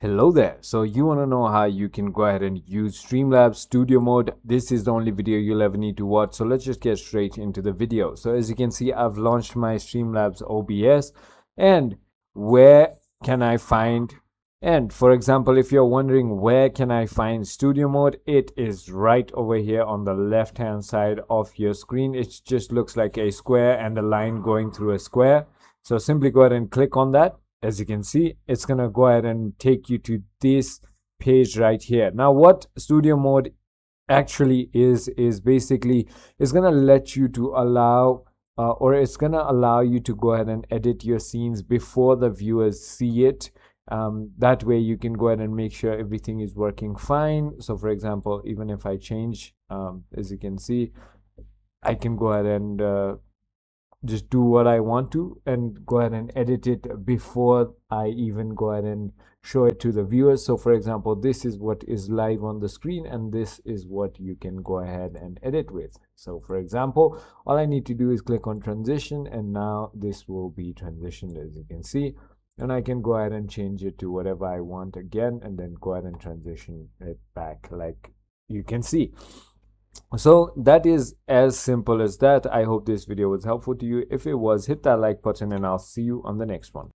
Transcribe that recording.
Hello there. So you want to know how you can go ahead and use Streamlabs Studio Mode. This is the only video you'll ever need to watch. So let's just get straight into the video. So as you can see, I've launched my Streamlabs OBS. And where can I find, and for example, if you're wondering where can I find Studio Mode, it is right over here on the left hand side of your screen. It just looks like a square and a line going through a square. So simply go ahead and click on that. As you can see, it's going to go ahead and take you to this page right here. Now, what Studio Mode actually is basically it's going to let you to allow it's going to allow you to go ahead and edit your scenes before the viewers see it. That way you can go ahead and make sure everything is working fine. So for example, even if I change, as you can see, I can go ahead and just do what I want to and go ahead and edit it before I even go ahead and show it to the viewers. So for example, this is what is live on the screen and this is what you can go ahead and edit with. So for example, all I need to do is click on transition and now this will be transitioned, as you can see, and I can go ahead and change it to whatever I want again and then go ahead and transition it back, like you can see. So that is as simple as that. I hope this video was helpful to you. If it was, hit that like button and I'll see you on the next one.